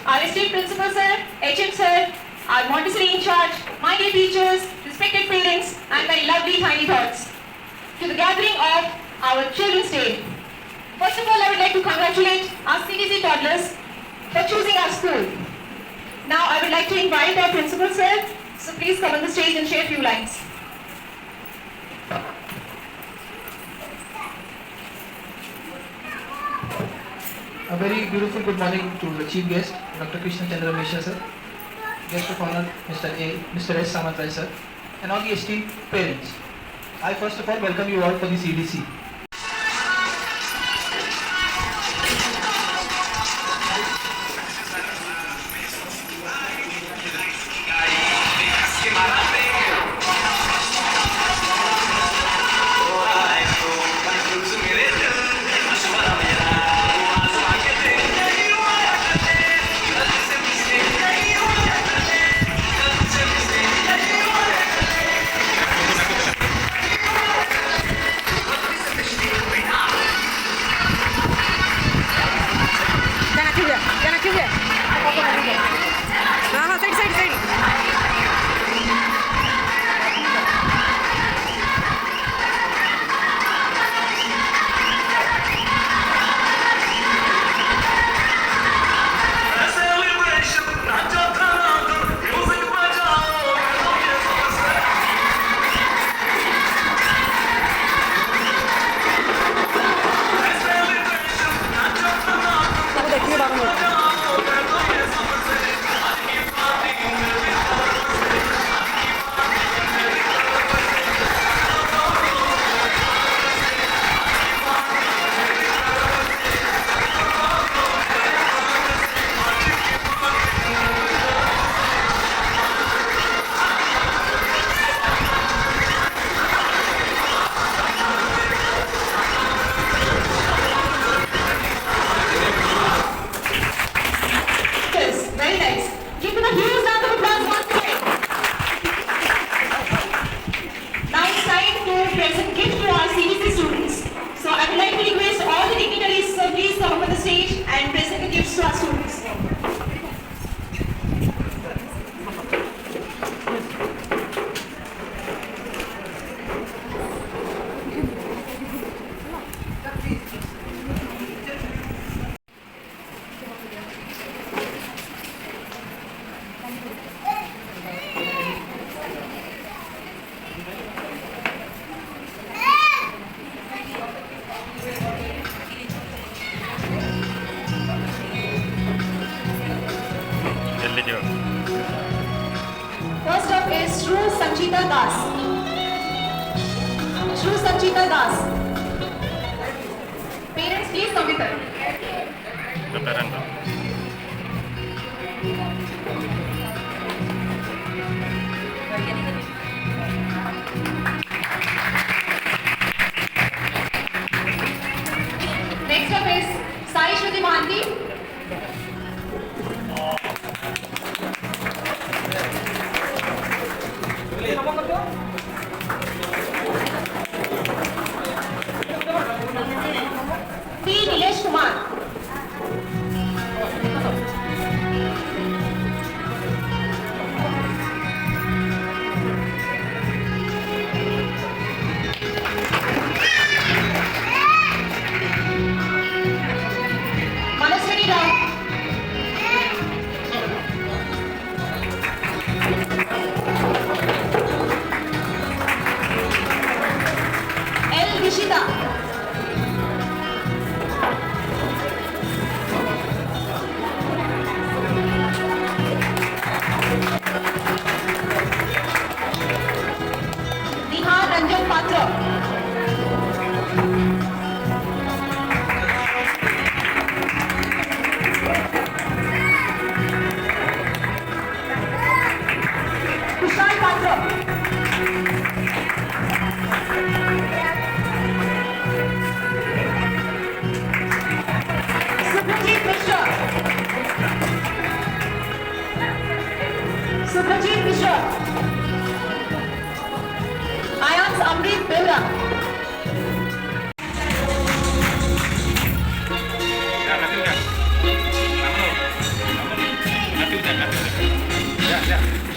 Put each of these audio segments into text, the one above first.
our esteemed principal sir, HM sir, our Montessori in charge, my dear teachers, respected parents, and my lovely tiny thoughts, to the gathering of our Children's Day. First of all, I would like to congratulate our CDC toddlers for choosing our school. Now, I would like to invite our principal sir, so please come on the stage and share a few lines. A very beautiful good morning to the chief guest, Dr. Krishna Chandra Mishra sir, guest of honor Mr. A, Mr. S. Samantrai sir, and all the esteemed parents. I first of all welcome you all for the CDC. First up is Shru Sanchita Das. Shru Sanchita Das. Parents, please come with her.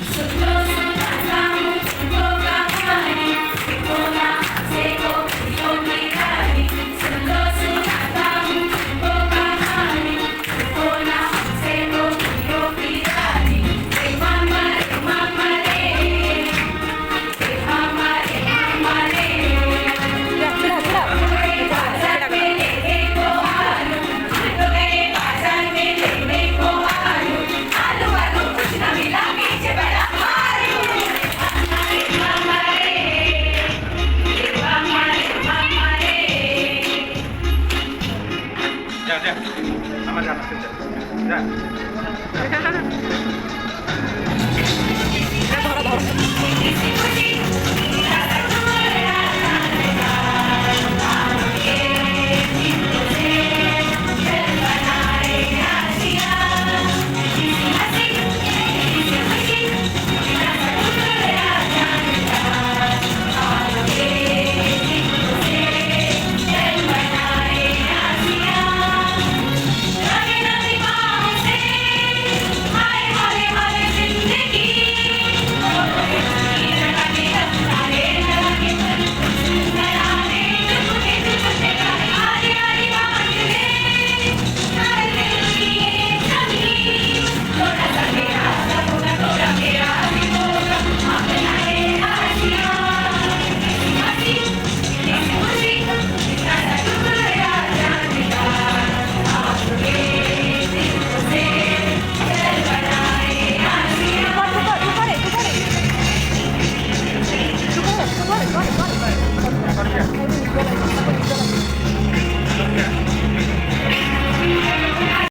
So just